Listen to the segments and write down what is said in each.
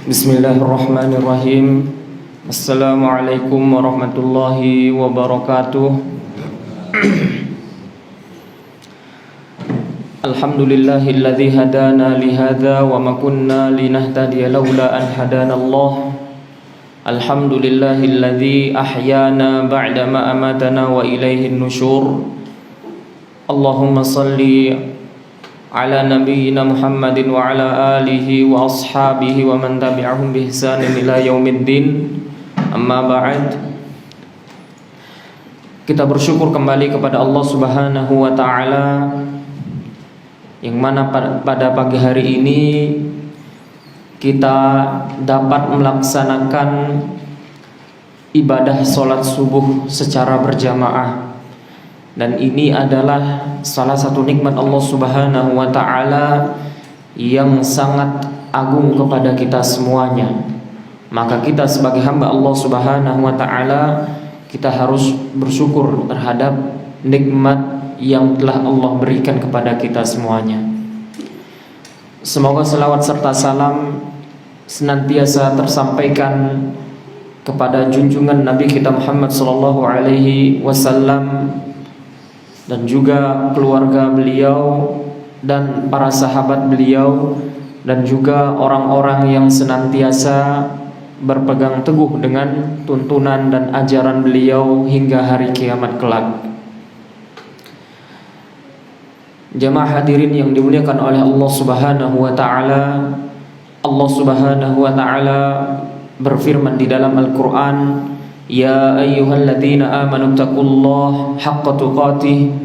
Bismillahirrahmanirrahim. Assalamualaikum warahmatullahi wabarakatuh. Alhamdulillahilladzi hadana lihadza wa ma kunna linahtadiya laula an hadanallah. Alhamdulillahilladzi ahyana ba'da ma amatana wa ilaihin nusyur. Allahumma salli ala nabiyyina Muhammadin wa ala alihi wa ashabihi wa man tabi'ahum bi ihsanin ila yaumiddin. Amma ba'd. Kita bersyukur kembali kepada Allah Subhanahu wa taala yang mana pada pagi hari ini kita dapat melaksanakan ibadah salat subuh secara berjamaah. Dan ini adalah salah satu nikmat Allah Subhanahu wa taala yang sangat agung kepada kita semuanya. Maka kita sebagai hamba Allah Subhanahu wa taala, kita harus bersyukur terhadap nikmat yang telah Allah berikan kepada kita semuanya. Semoga selawat serta salam senantiasa tersampaikan kepada junjungan Nabi kita Muhammad sallallahu alaihi wasallam dan juga keluarga beliau dan para sahabat beliau, dan juga orang-orang yang senantiasa berpegang teguh dengan tuntunan dan ajaran beliau hingga hari kiamat kelak. Jamaah hadirin yang dimuliakan oleh Allah Subhanahu wa taala, Allah Subhanahu wa taala berfirman di dalam Al-Qur'an, ya ayyuhalladzina amanu taqullaha haqqa tuqatih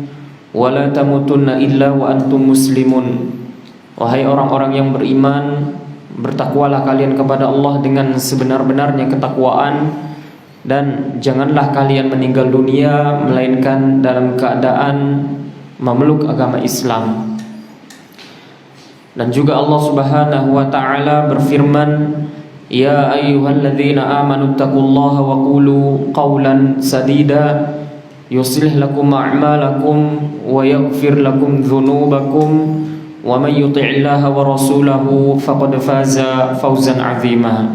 wa la tamutunna illa wa antum muslimun. Wahai orang-orang yang beriman, bertakwalah kalian kepada Allah dengan sebenar-benarnya ketakwaan, dan janganlah kalian meninggal dunia melainkan dalam keadaan memeluk agama Islam. Dan juga Allah Subhanahu wa taala berfirman, ya ayyuhalladzina amanu taqullaha wa qulu qawlan sadida yuslih lakum a'malakum wa yaghfir lakum dhunubakum wa may yuti'illaha wa rasulahu faqad faza fawzan 'azima.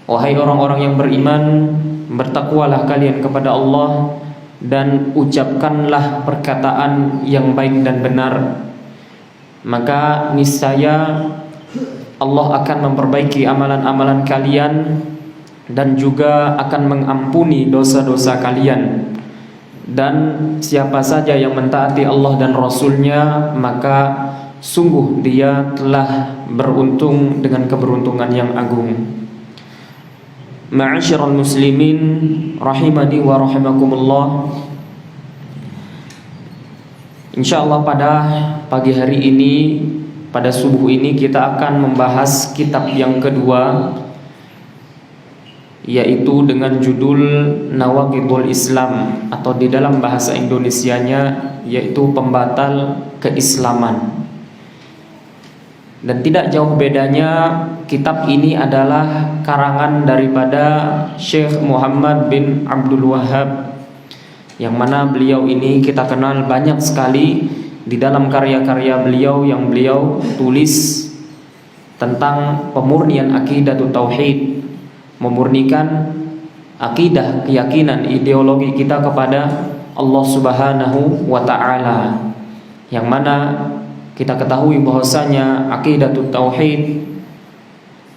Wahai orang-orang yang beriman, bertakwalah kalian kepada Allah dan ucapkanlah perkataan yang baik dan benar, maka niscaya Allah akan memperbaiki amalan-amalan kalian dan juga akan mengampuni dosa-dosa kalian. Dan siapa saja yang mentaati Allah dan Rasulnya, maka sungguh dia telah beruntung dengan keberuntungan yang agung. Ma'asyiral muslimin rahimani wa rahimakumullah. Insyaallah pada pagi hari ini, pada subuh ini, kita akan membahas kitab yang kedua, yaitu dengan judul Nawaqidul Islam, atau di dalam bahasa Indonesianya yaitu pembatal keislaman. Dan tidak jauh bedanya, kitab ini adalah karangan daripada Syekh Muhammad bin Abdul Wahhab, yang mana beliau ini kita kenal banyak sekali di dalam karya-karya beliau yang beliau tulis tentang pemurnian akidah tauhid, memurnikan akidah, keyakinan, ideologi kita kepada Allah Subhanahu wa taala, yang mana kita ketahui bahwasanya akidah tauhid,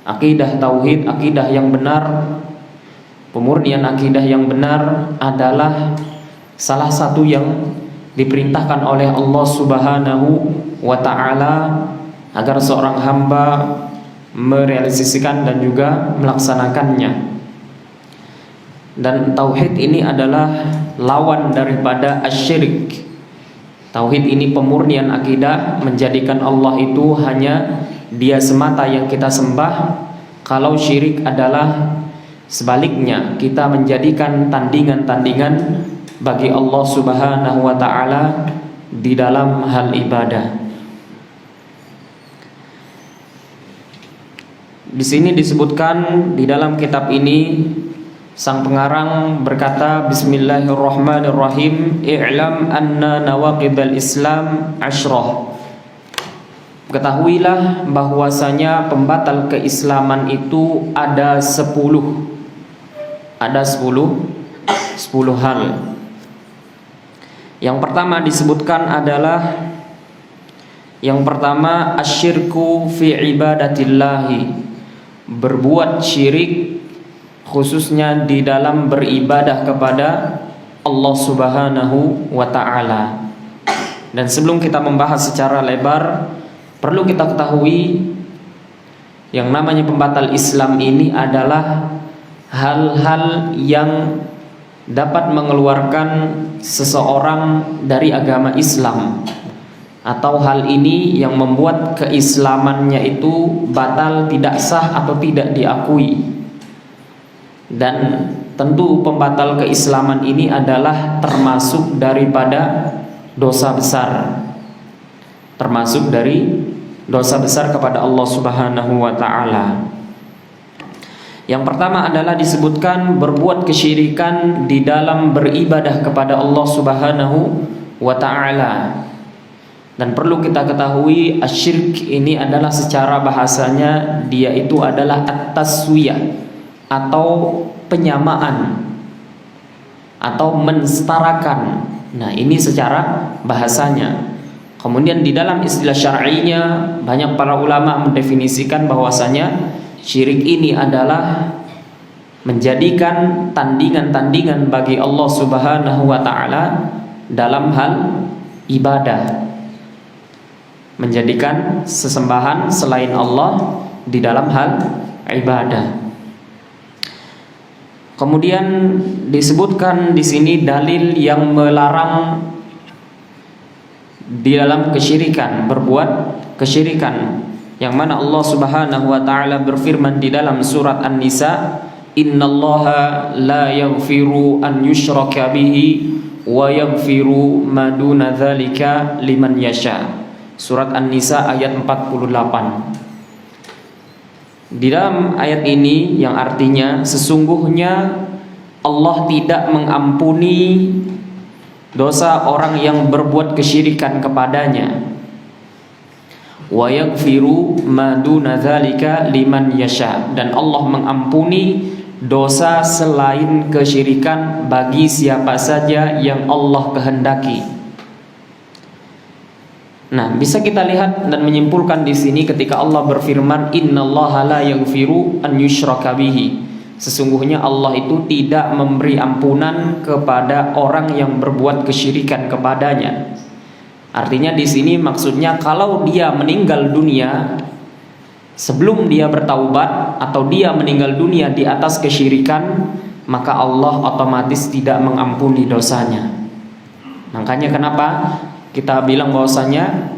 akidah tauhid, akidah yang benar, pemurnian akidah yang benar adalah salah satu yang diperintahkan oleh Allah Subhanahu wa taala agar seorang hamba merealisasikan dan juga melaksanakannya. Dan tauhid ini adalah lawan daripada asyirik. Tauhid ini pemurnian akidah, menjadikan Allah itu hanya Dia semata yang kita sembah. Kalau syirik adalah sebaliknya, kita menjadikan tandingan-tandingan bagi Allah Subhanahu wa taala di dalam hal ibadah. Di sini disebutkan di dalam kitab ini, sang pengarang berkata, Bismillahirrahmanirrahim, i'lam anna nawaqidal Islam asyrah. ketahuilah bahwasanya pembatal keislaman itu ada 10 hal. Yang pertama disebutkan adalah yang pertama asyirku fi ibadatillahi, berbuat syirik khususnya di dalam beribadah kepada Allah Subhanahu wa ta'ala. Dan sebelum kita membahas secara lebar, perlu kita ketahui yang namanya pembatal Islam ini adalah hal-hal yang dapat mengeluarkan seseorang dari agama Islam, atau hal ini yang membuat keislamannya itu batal, tidak sah atau tidak diakui. Dan tentu pembatal keislaman ini adalah termasuk daripada dosa besar, termasuk dari dosa besar kepada Allah Subhanahu wa ta'ala. Yang pertama adalah disebutkan berbuat kesyirikan di dalam beribadah kepada Allah Subhanahu wa ta'ala. Dan perlu kita ketahui asyirk ini adalah secara bahasanya dia itu adalah at-taswiyah, atau penyamaan, atau mensetarakan. Nah, ini secara bahasanya. Kemudian di dalam istilah syar'inya banyak para ulama mendefinisikan bahwasanya syirik ini adalah menjadikan tandingan-tandingan bagi Allah Subhanahu wa ta'ala dalam hal ibadah, menjadikan sesembahan selain Allah di dalam hal ibadah. Kemudian disebutkan di sini dalil yang melarang di dalam kesyirikan, berbuat kesyirikan, yang mana Allah Subhanahu wa ta'ala berfirman di dalam surat An-Nisa, innallaha la yaghfiru an yushraka bihi wa yaghfiru ma duna dzalika liman yasha. Surat An-Nisa ayat 48. Di dalam ayat ini yang artinya sesungguhnya Allah tidak mengampuni dosa orang yang berbuat kesyirikan kepadanya. Wa yaghfiru ma duna dzalika liman yasha, dan Allah mengampuni dosa selain kesyirikan bagi siapa saja yang Allah kehendaki. Nah, bisa kita lihat dan menyimpulkan di sini ketika Allah berfirman innallaha la yaghfiru an yushraka bihi. Sesungguhnya Allah itu tidak memberi ampunan kepada orang yang berbuat kesyirikan kepadanya. Artinya di sini maksudnya kalau dia meninggal dunia sebelum dia bertaubat, atau dia meninggal dunia di atas kesyirikan, maka Allah otomatis tidak mengampuni dosanya. Makanya kenapa kita bilang bahwasanya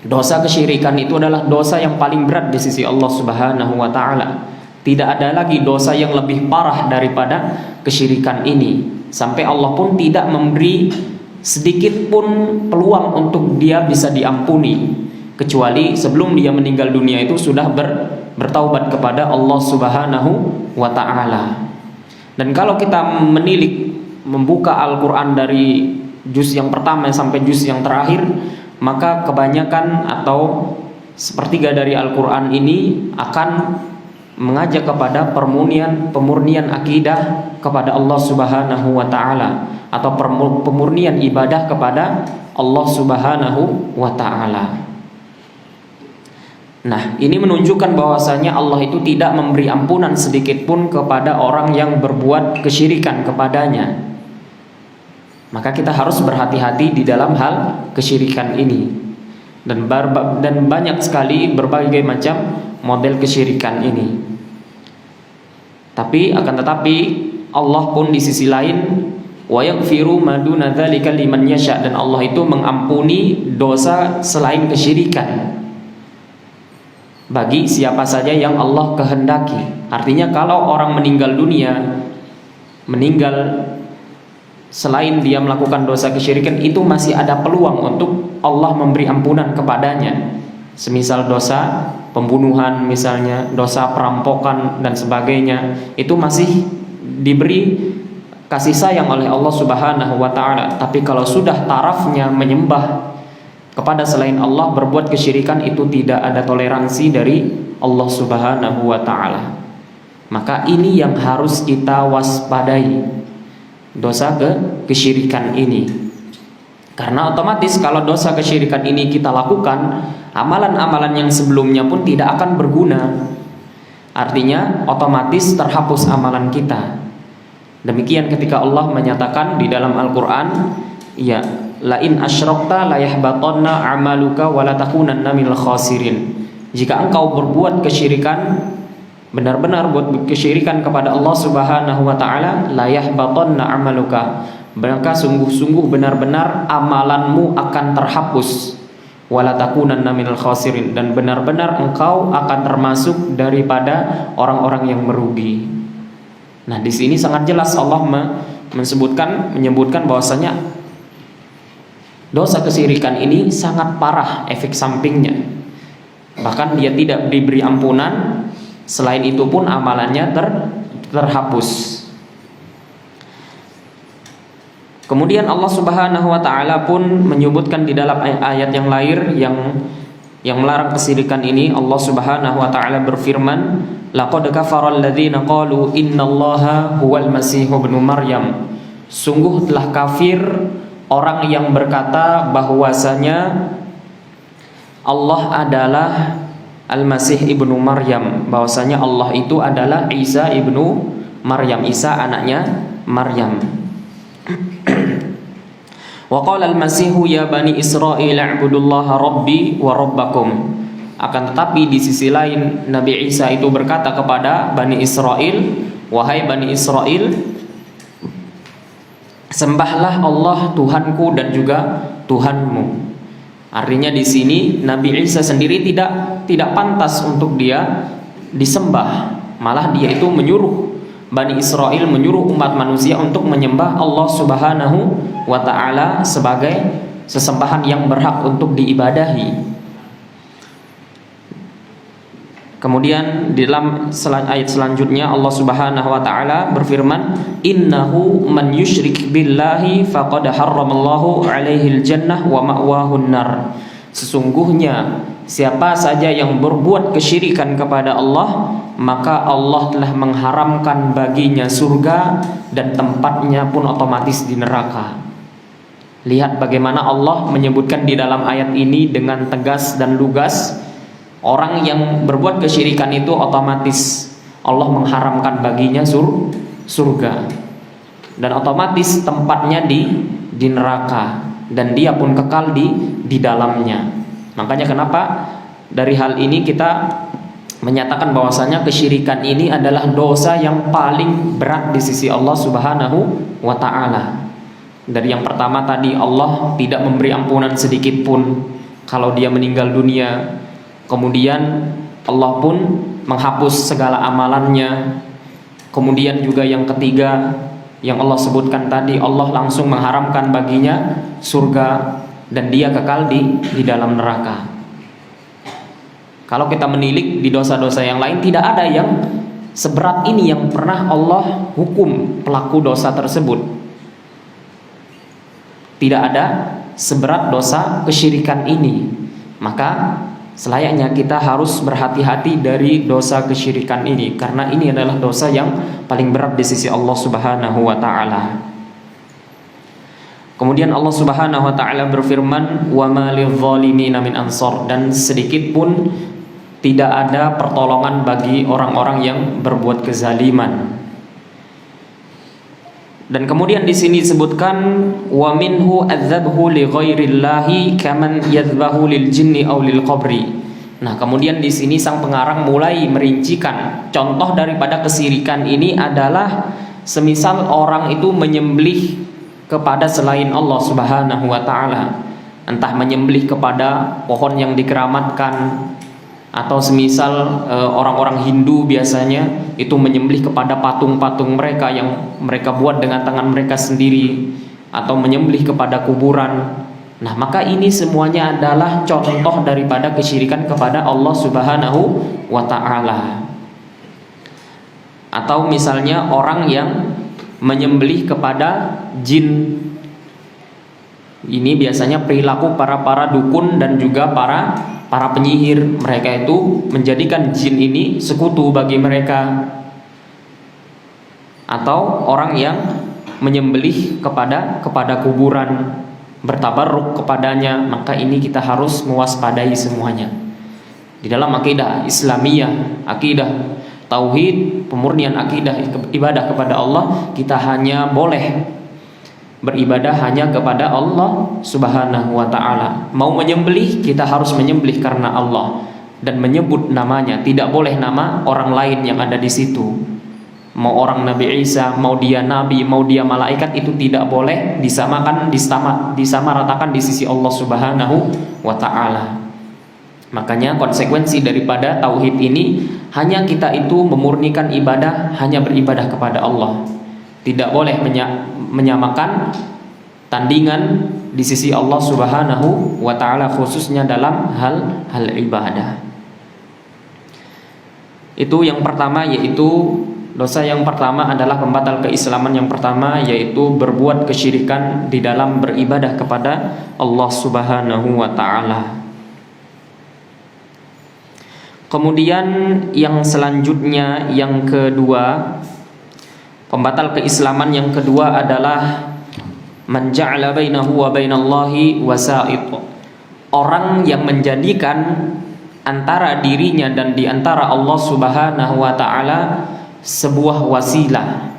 dosa kesyirikan itu adalah dosa yang paling berat di sisi Allah Subhanahu wa ta'ala. Tidak ada lagi dosa yang lebih parah daripada kesyirikan ini, sampai Allah pun tidak memberi sedikit pun peluang untuk dia bisa diampuni, kecuali sebelum dia meninggal dunia itu sudah bertaubat kepada Allah Subhanahu wa ta'ala. Dan kalau kita menilik membuka Al-Quran dari juz yang pertama sampai juz yang terakhir, maka kebanyakan atau sepertiga dari Al-Quran ini akan mengajak kepada pemurnian akidah kepada Allah Subhanahu wa ta'ala, atau pemurnian ibadah kepada Allah Subhanahu wa ta'ala. Nah, ini menunjukkan bahwasanya Allah itu tidak memberi ampunan sedikit pun kepada orang yang berbuat kesyirikan kepadanya. Maka kita harus berhati-hati di dalam hal kesyirikan ini. Dan banyak sekali berbagai macam model kesyirikan ini. Tapi akan tetapi Allah pun di sisi lain wa yaghfiru ma duna dzalika liman yasha, dan Allah itu mengampuni dosa selain kesyirikan bagi siapa saja yang Allah kehendaki. Artinya kalau orang meninggal dunia, meninggal selain dia melakukan dosa kesyirikan, itu masih ada peluang untuk Allah memberi ampunan kepadanya. Semisal dosa pembunuhan misalnya, dosa perampokan dan sebagainya, itu masih diberi kasih sayang oleh Allah Subhanahu wa ta'ala. Tapi kalau sudah tarafnya menyembah kepada selain Allah, berbuat kesyirikan itu tidak ada toleransi dari Allah Subhanahu wa ta'ala. Maka ini yang harus kita waspadai, dosa kesyirikan ini. Karena otomatis kalau dosa kesyirikan ini kita lakukan, amalan-amalan yang sebelumnya pun tidak akan berguna. Artinya otomatis terhapus amalan kita. Demikian ketika Allah menyatakan di dalam Al-Quran, ya, la in asyrakta la yahbatanna amaluka wa la takunanna minal khasirin. Jika engkau berbuat kesyirikan, benar-benar buat kesyirikan kepada Allah Subhanahu wa ta'ala, la yahbatanna amaluka, maka sungguh-sungguh benar-benar amalanmu akan terhapus, wa la takunanna minal khasirin, dan benar-benar engkau akan termasuk daripada orang-orang yang merugi. Nah, di sini sangat jelas Allah menyebutkan bahwasanya dosa kesyirikan ini sangat parah efek sampingnya. Bahkan dia tidak diberi ampunan, selain itu pun amalannya terhapus. Kemudian Allah Subhanahu wa ta'ala pun menyebutkan di dalam ayat yang lain yang melarang kesyirikan ini. Allah Subhanahu wa ta'ala berfirman, laqad kafara alladziina qalu innallaha huwal masih ibnu maryam. Sungguh telah kafir orang yang berkata bahwasanya Allah adalah Al-Masih ibnu Maryam, bahwasanya Allah itu adalah Isa ibnu Maryam, Isa anaknya Maryam. Wa qala al-Masihu ya bani Israil a'budullaha rabbi wa rabbakum. Akan tetapi di sisi lain Nabi Isa itu berkata kepada Bani Israel, wahai Bani Israel, sembahlah Allah Tuhanku dan juga Tuhanmu. Artinya di sini Nabi Isa sendiri tidak pantas untuk dia disembah, malah dia itu menyuruh Bani Israel, menyuruh umat manusia untuk menyembah Allah Subhanahu wa ta'ala sebagai sesembahan yang berhak untuk diibadahi. Kemudian di dalam ayat selanjutnya Allah Subhanahu wa ta'ala berfirman, innahu man yusyrik billahi faqad harramallahu alaihil jannah wa ma'wahun nar. Sesungguhnya siapa saja yang berbuat kesyirikan kepada Allah, maka Allah telah mengharamkan baginya surga dan tempatnya pun otomatis di neraka. Lihat bagaimana Allah menyebutkan di dalam ayat ini dengan tegas dan lugas. Orang yang berbuat kesyirikan itu otomatis Allah mengharamkan baginya surga, dan otomatis tempatnya di neraka, dan dia pun kekal di dalamnya. Makanya kenapa dari hal ini kita menyatakan bahwasanya kesyirikan ini adalah dosa yang paling berat di sisi Allah Subhanahu wa ta'ala. Dari yang pertama tadi, Allah tidak memberi ampunan sedikit pun kalau dia meninggal dunia. Kemudian Allah pun menghapus segala amalannya. Kemudian juga yang ketiga yang Allah sebutkan tadi, Allah langsung mengharamkan baginya surga dan dia kekal di dalam neraka. Kalau kita menilik di dosa-dosa yang lain, tidak ada yang seberat ini yang pernah Allah hukum pelaku dosa tersebut. Tidak ada seberat dosa kesyirikan ini. Maka selayaknya kita harus berhati-hati dari dosa kesyirikan ini, karena ini adalah dosa yang paling berat di sisi Allah Subhanahu wa ta'ala. Kemudian Allah Subhanahu wa ta'ala berfirman, wa ma lidh-dhalimina min ansar, dan sedikit pun tidak ada pertolongan bagi orang-orang yang berbuat kezaliman. Dan kemudian di sini disebutkan wa minhu adzabhu li ghairillahi kaman yadzbahu lil jinni aw lil qabri. Nah, kemudian di sini sang pengarang mulai merincikan contoh daripada kesyirikan ini adalah semisal orang itu menyembelih kepada selain Allah Subhanahu wa ta'ala, entah menyembelih kepada pohon yang dikeramatkan, atau semisal orang-orang Hindu biasanya itu menyembelih kepada patung-patung mereka yang mereka buat dengan tangan mereka sendiri, atau menyembelih kepada kuburan. Nah, maka ini semuanya adalah contoh daripada kesyirikan kepada Allah Subhanahu wa ta'ala. Atau misalnya orang yang menyembelih kepada jin. Ini biasanya perilaku para dukun dan juga para penyihir. Mereka itu menjadikan jin ini sekutu bagi mereka, atau orang yang menyembelih kepada kuburan, bertabarruk kepadanya. Maka ini kita harus mewaspadai semuanya. Di dalam akidah Islamiyah, akidah tauhid, pemurnian akidah ibadah kepada Allah, kita hanya boleh beribadah hanya kepada Allah Subhanahu wa ta'ala. Mau menyembelih, kita harus menyembelih karena Allah dan menyebut namanya, tidak boleh nama orang lain yang ada di situ. Mau orang Nabi Isa, mau dia nabi, mau dia malaikat, itu tidak boleh disamaratakan di sisi Allah Subhanahu wa ta'ala. Makanya konsekuensi daripada tauhid ini, hanya kita itu memurnikan ibadah, hanya beribadah kepada Allah. Tidak boleh menyamakan tandingan di sisi Allah Subhanahu wa ta'ala, khususnya dalam hal ibadah. Itu yang pertama, yaitu dosa yang pertama adalah pembatal keislaman yang pertama, yaitu berbuat kesyirikan di dalam beribadah kepada Allah Subhanahu wa ta'ala. Kemudian yang selanjutnya, yang kedua, pembatal keislaman yang kedua adalah man ja'ala bainahu wa bainallahi wasa'id. Orang yang menjadikan antara dirinya dan di antara Allah Subhanahu wa ta'ala sebuah wasilah.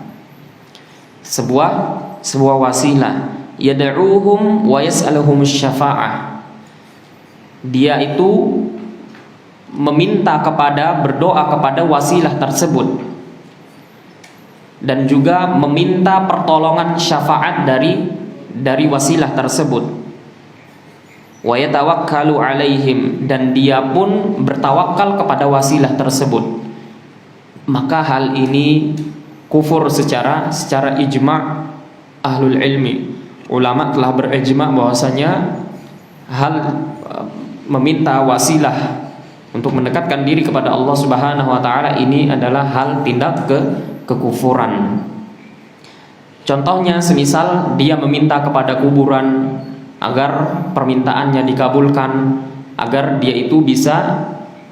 Sebuah wasilah. Yad'uuhum wa yas'aluhum syafa'ah. Dia itu meminta berdoa kepada wasilah tersebut, dan juga meminta pertolongan syafaat dari wasilah tersebut. Wa yatawakkalu alaihim, dan dia pun bertawakal kepada wasilah tersebut. Maka hal ini kufur secara ijma' ahlul ilmi. Ulama telah berijma' bahwasanya hal meminta wasilah untuk mendekatkan diri kepada Allah Subhanahu wa ta'ala ini adalah hal tindak kekufuran. Contohnya semisal dia meminta kepada kuburan agar permintaannya dikabulkan, agar dia itu bisa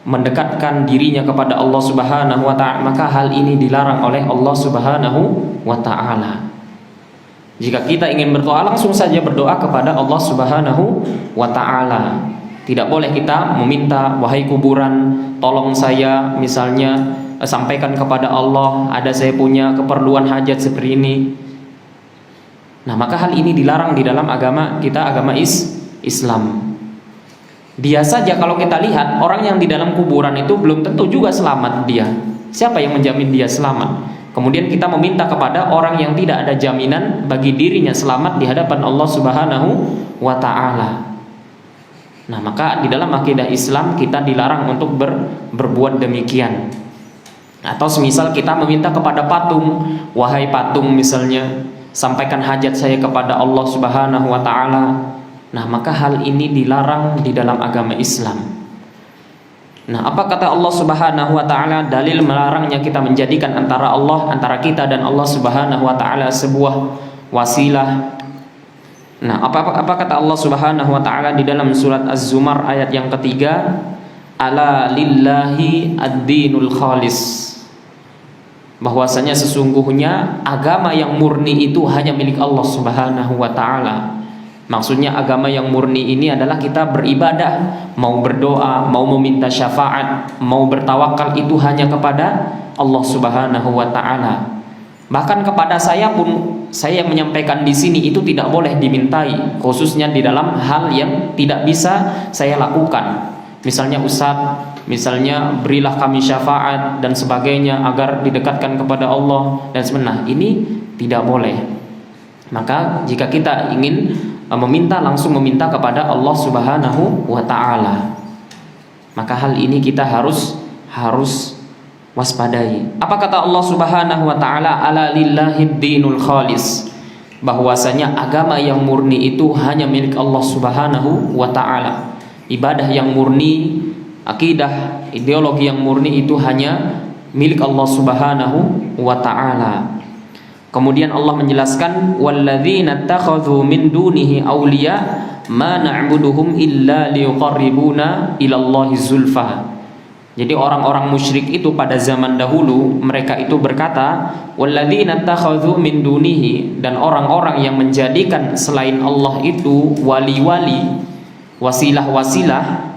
mendekatkan dirinya kepada Allah Subhanahu wa ta'ala, maka hal ini dilarang oleh Allah Subhanahu wa ta'ala. Jika kita ingin berdoa, langsung saja berdoa kepada Allah Subhanahu wa ta'ala. Tidak boleh kita meminta, wahai kuburan, tolong saya, misalnya sampaikan kepada Allah, ada saya punya keperluan hajat seperti ini. Nah, maka hal ini dilarang di dalam agama kita, agama Islam. Dia saja kalau kita lihat, orang yang di dalam kuburan itu belum tentu juga selamat dia. Siapa yang menjamin dia selamat? Kemudian kita meminta kepada orang yang tidak ada jaminan bagi dirinya selamat di hadapan Allah Subhanahu wa ta'ala. Nah, maka di dalam akidah Islam kita dilarang untuk berbuat demikian. Atau semisal kita meminta kepada patung, wahai patung misalnya, sampaikan hajat saya kepada Allah Subhanahu wa ta'ala. Nah, maka hal ini dilarang di dalam agama Islam. Nah, apa kata Allah Subhanahu wa ta'ala dalil melarangnya kita menjadikan antara kita dan Allah Subhanahu wa ta'ala sebuah wasilah? Nah, apa kata Allah Subhanahu wa ta'ala di dalam surat Az-Zumar ayat yang ketiga? Ala lillahi ad-dinul khalis. Bahwasanya sesungguhnya agama yang murni itu hanya milik Allah Subhanahu wa ta'ala. Maksudnya agama yang murni ini adalah kita beribadah, mau berdoa, mau meminta syafaat, mau bertawakal, itu hanya kepada Allah Subhanahu wa ta'ala. Bahkan kepada saya pun, saya yang menyampaikan di sini itu tidak boleh dimintai, khususnya di dalam hal yang tidak bisa saya lakukan. Misalnya Ustaz, misalnya berilah kami syafaat dan sebagainya agar didekatkan kepada Allah dan sebenarnya ini tidak boleh. Maka jika kita ingin meminta, langsung meminta kepada Allah Subhanahu wa ta'ala. Maka hal ini kita harus waspadai. Apa kata Allah Subhanahu wa ta'ala? Ala lillahid dinul khalis. Bahwasanya agama yang murni itu hanya milik Allah Subhanahu wa ta'ala. Ibadah yang murni, akidah, ideologi yang murni itu hanya milik Allah Subhanahu wa ta'ala. Kemudian Allah menjelaskan walladzina takhadhu min dunihi awliya ma na'buduhum illa liqarribuna ilallahi zulfa. Jadi orang-orang musyrik itu pada zaman dahulu mereka itu berkata walladzina takhadhu min dunihi, dan orang-orang yang menjadikan selain Allah itu wali-wali, wasilah-wasilah,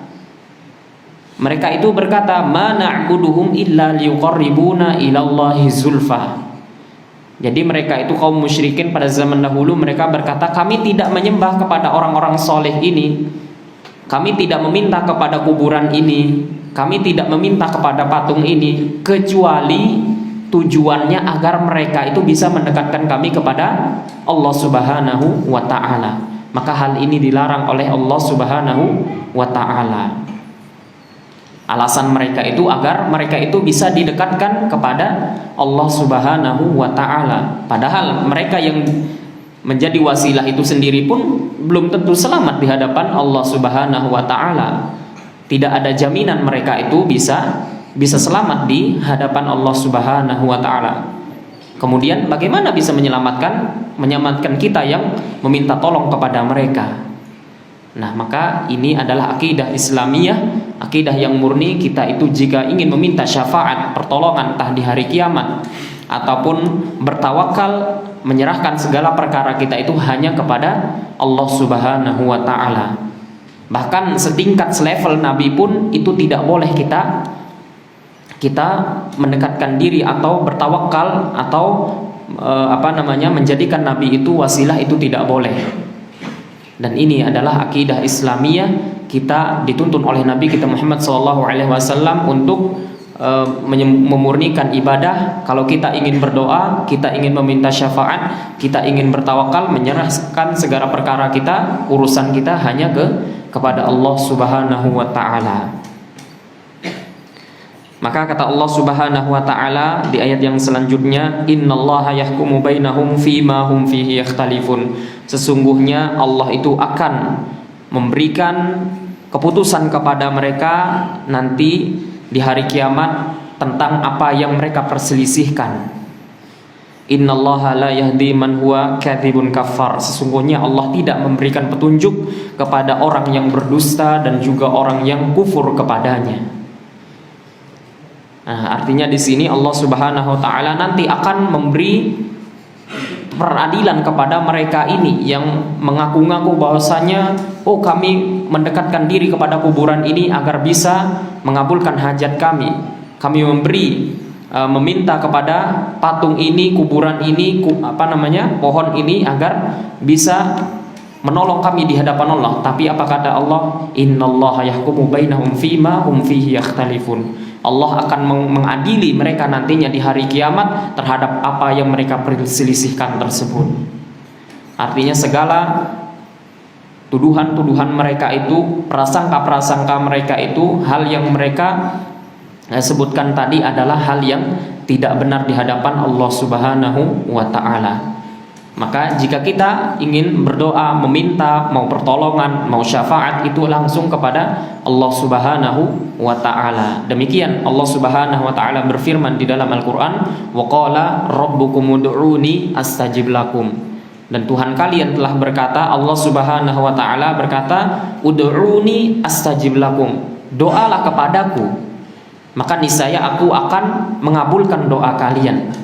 mereka itu berkata ma na'buduhum illa liqarribuna ilallahi zulfa. Jadi mereka itu kaum musyrikin pada zaman dahulu mereka berkata kami tidak menyembah kepada orang-orang soleh ini, kami tidak meminta kepada kuburan ini, kami tidak meminta kepada patung ini, kecuali tujuannya agar mereka itu bisa mendekatkan kami kepada Allah Subhanahu wa ta'ala. Maka hal ini dilarang oleh Allah Subhanahu wa ta'ala. Alasan mereka itu agar mereka itu bisa didekatkan kepada Allah Subhanahu wa ta'ala. Padahal mereka yang menjadi wasilah itu sendiri pun belum tentu selamat di hadapan Allah Subhanahu wa ta'ala. Tidak ada jaminan mereka itu bisa selamat di hadapan Allah Subhanahu wa ta'ala. Kemudian bagaimana bisa menyelamatkan kita yang meminta tolong kepada mereka? Nah, maka ini adalah akidah Islamiyah, akidah yang murni. Kita itu jika ingin meminta syafaat, pertolongan entah di hari kiamat ataupun bertawakal, menyerahkan segala perkara kita itu hanya kepada Allah Subhanahu wa ta'ala. Bahkan setingkat selevel Nabi pun itu tidak boleh kita mendekatkan diri atau bertawakal atau menjadikan Nabi itu wasilah, itu tidak boleh. Dan ini adalah akidah Islamiyah. Kita dituntun oleh Nabi kita Muhammad SAW untuk memurnikan ibadah. Kalau kita ingin berdoa, kita ingin meminta syafaat, kita ingin bertawakal, menyerahkan segala perkara kita, urusan kita hanya kepada Allah Subhanahu wa ta'ala. Maka kata Allah Subhanahu wa ta'ala di ayat yang selanjutnya, innallaha yahkumu bainahum fima hum fihi yakhtalifun. Sesungguhnya Allah itu akan memberikan keputusan kepada mereka nanti di hari kiamat tentang apa yang mereka perselisihkan. Innallaha la yahdi man huwa kadzibun kafar. Sesungguhnya Allah tidak memberikan petunjuk kepada orang yang berdusta dan juga orang yang kufur kepadanya. Nah, artinya di sini Allah Subhanahu wa ta'ala nanti akan memberi peradilan kepada mereka ini yang mengaku-ngaku bahwasanya kami mendekatkan diri kepada kuburan ini agar bisa mengabulkan hajat kami. Kami meminta kepada patung ini, kuburan ini, pohon ini agar bisa menolong kami di hadapan Allah. Tapi apa kata Allah? Innallaha yahkumu bainahum fima hum fihi yakhtalifun. Allah akan mengadili mereka nantinya di hari kiamat terhadap apa yang mereka perselisihkan tersebut. Artinya segala tuduhan-tuduhan mereka itu, prasangka-prasangka mereka itu, hal yang mereka sebutkan tadi adalah hal yang tidak benar di hadapan Allah Subhanahu wa ta'ala. Maka jika kita ingin berdoa, meminta, mau pertolongan, mau syafaat, itu langsung kepada Allah Subhanahu wa ta'ala. Demikian Allah Subhanahu wa ta'ala berfirman di dalam Al-Quran, wa qala rabbukum ud'uni astajib lakum. Dan Tuhan kalian telah berkata, Allah Subhanahu wa ta'ala berkata, ud'uni astajib lakum. Doalah kepadaku, maka niscaya aku akan mengabulkan doa kalian.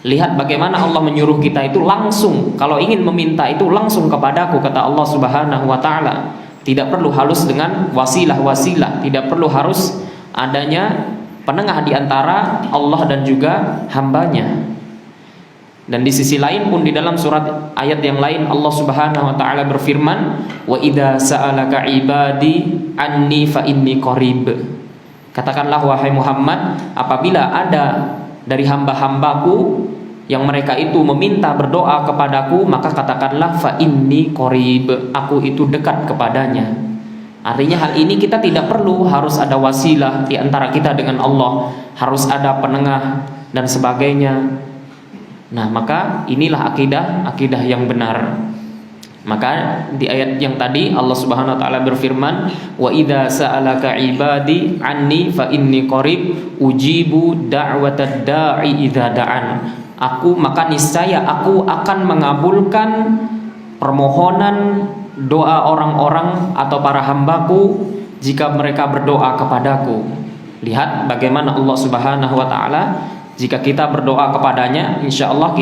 Lihat bagaimana Allah menyuruh kita itu langsung, kalau ingin meminta itu langsung kepadaku, kata Allah Subhanahu wa ta'ala. Tidak perlu harus dengan wasilah-wasilah, tidak perlu harus adanya penengah di antara Allah dan juga hambanya. Dan di sisi lain pun di dalam surat ayat yang lain Allah Subhanahu wa ta'ala berfirman, wa idza sa'alaka ibadi anni fa inni qarib. Katakanlah wahai Muhammad, apabila ada dari hamba-hambaku yang mereka itu meminta berdoa kepadaku, maka katakanlah fa inni qarib, aku itu dekat kepadanya. Artinya hal ini kita tidak perlu harus ada wasilah di antara kita dengan Allah, harus ada penengah dan sebagainya. Nah, maka inilah akidah yang benar. Maka di ayat yang tadi Allah Subhanahu wa taala berfirman, wa idza sa'alaka ibadi anni fa inni qarib ujibu da'watad da'i idza da'an. maka niscaya aku akan mengabulkan permohonan doa orang-orang atau para hambaku jika mereka berdoa kepadaku. Lihat bagaimana Allah Subhanahu wa taala, jika kita berdoa kepadanya, insya Allah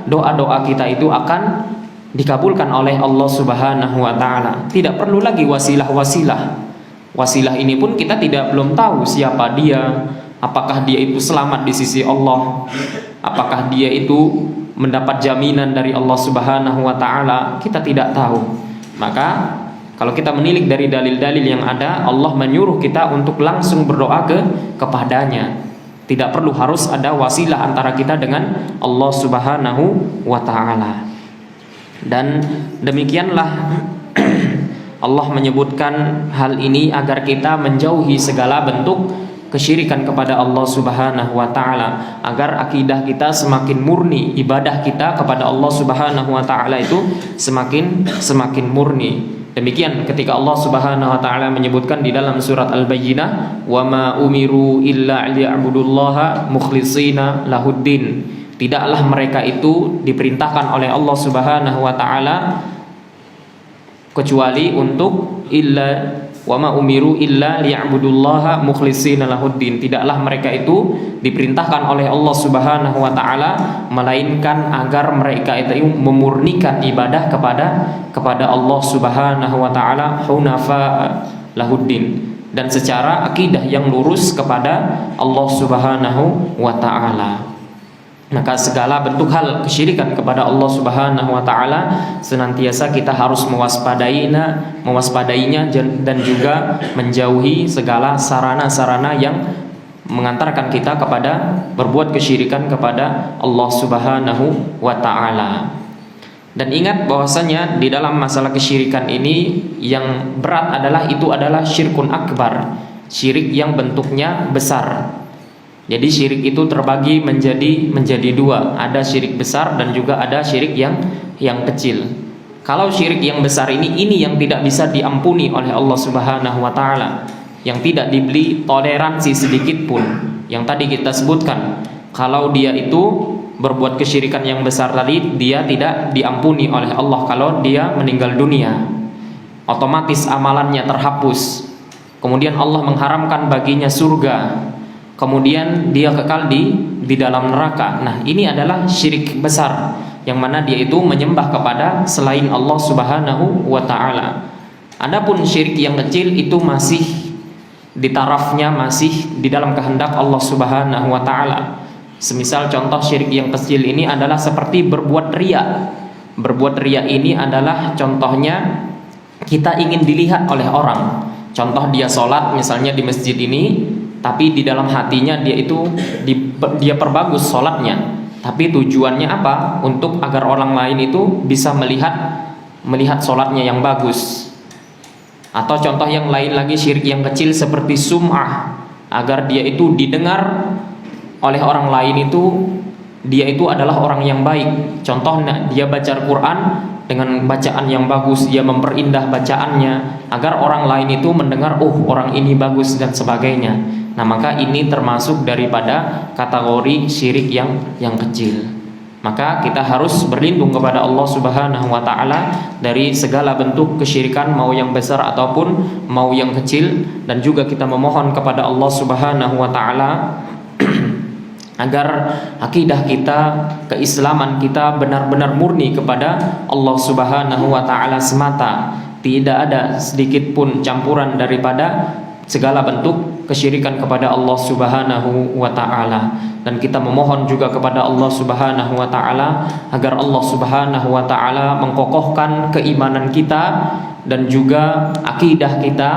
doa-doa kita itu akan dikabulkan oleh Allah Subhanahu wa taala. Tidak perlu lagi wasilah-wasilah. Wasilah ini pun kita belum tahu siapa dia, apakah dia itu selamat di sisi Allah, apakah dia itu mendapat jaminan dari Allah Subhanahu wa taala, kita tidak tahu. Maka kalau kita menilik dari dalil-dalil yang ada, Allah menyuruh kita untuk langsung berdoa kepadanya. Tidak perlu harus ada wasilah antara kita dengan Allah Subhanahu wa taala. Dan demikianlah Allah menyebutkan hal ini agar kita menjauhi segala bentuk kesyirikan kepada Allah Subhanahu wa taala, agar akidah kita semakin murni, ibadah kita kepada Allah Subhanahu wa taala itu semakin murni. Demikian ketika Allah Subhanahu wa taala menyebutkan di dalam surat Al-Bayyinah, "Wa ma umiru illa liya'budullaha mukhlishina lahuddin." Tidaklah mereka itu diperintahkan oleh Allah Subhanahu wa taala kecuali untuk wa ma umiru illa liya'budullaha mukhlishina lahuddin. Tidaklah mereka itu diperintahkan oleh Allah Subhanahu wa taala melainkan agar mereka itu memurnikan ibadah kepada Allah Subhanahu wa taala hunafa lahuddin, dan secara akidah yang lurus kepada Allah Subhanahu wa taala. Maka segala bentuk hal kesyirikan kepada Allah Subhanahu wa taala senantiasa kita harus mewaspadainya dan juga menjauhi segala sarana-sarana yang mengantarkan kita kepada berbuat kesyirikan kepada Allah Subhanahu wa taala. Dan ingat bahwasanya di dalam masalah kesyirikan ini yang berat adalah syirkun akbar, syirik yang bentuknya besar. Jadi syirik itu terbagi menjadi dua, ada syirik besar dan juga ada syirik yang kecil. Kalau syirik yang besar ini yang tidak bisa diampuni oleh Allah Subhanahu wa taala, yang tidak diberi toleransi sedikit pun. Yang tadi kita sebutkan, kalau dia itu berbuat kesyirikan yang besar tadi, dia tidak diampuni oleh Allah kalau dia meninggal dunia. Otomatis amalannya terhapus. Kemudian Allah mengharamkan baginya surga. Kemudian dia kekal di dalam neraka. Nah, ini adalah syirik besar, yang mana dia itu menyembah kepada selain Allah Subhanahu wa taala. Adapun syirik yang kecil itu masih di tarafnya, masih di dalam kehendak Allah Subhanahu wa taala. Semisal contoh syirik yang kecil ini adalah seperti berbuat riya. Berbuat riya ini adalah contohnya kita ingin dilihat oleh orang. Contoh dia sholat misalnya di masjid ini, tapi di dalam hatinya dia perbagus sholatnya, tapi tujuannya apa? Untuk agar orang lain itu bisa melihat sholatnya yang bagus. Atau contoh yang lain lagi, syirik yang kecil seperti sum'ah, agar dia itu didengar oleh orang lain itu dia itu adalah orang yang baik. Contohnya dia baca Al-Quran dengan bacaan yang bagus, dia memperindah bacaannya agar orang lain itu mendengar, oh orang ini bagus dan sebagainya. Nah, maka ini termasuk daripada kategori syirik yang kecil. Maka kita harus berlindung kepada Allah Subhanahu wa taala dari segala bentuk kesyirikan, mau yang besar ataupun mau yang kecil, dan juga kita memohon kepada Allah Subhanahu wa taala agar akidah kita, keislaman kita benar-benar murni kepada Allah Subhanahu wa taala semata. Tidak ada sedikit pun campuran daripada segala bentuk kesyirikan kepada Allah Subhanahu wa taala. Dan kita memohon juga kepada Allah Subhanahu wa taala agar Allah Subhanahu wa taala mengkokohkan keimanan kita dan juga akidah kita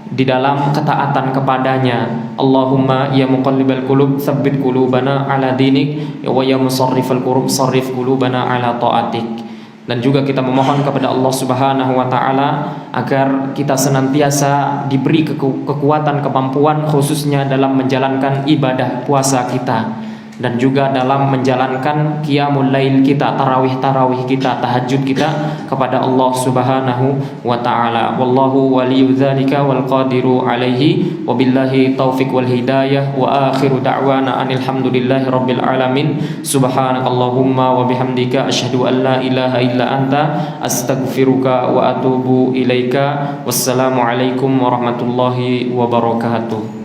di dalam ketaatan kepadanya. Allahumma ya muqallibal qulub tsabbit qulubana ala dinik wa ya musarrifal qulub sarrif qulubana ala taatik. Dan juga kita memohon kepada Allah Subhanahu wa taala agar kita senantiasa diberi kekuatan, kemampuan khususnya dalam menjalankan ibadah puasa kita. dan juga dalam menjalankan qiyamul lail kita, tarawih kita, tahajud kita kepada Allah Subhanahu wa taala. Wallahu waliyyu dzalika wal qadiru alaihi, wabillahi taufik wal hidayah, wa akhiru da'wana anil hamdulillahi rabbil alamin. Subhanakallahumma wa bihamdika asyhadu an la ilaha illa anta astaghfiruka wa atubu ilaika. Wassalamu alaikum warahmatullahi wabarakatuh.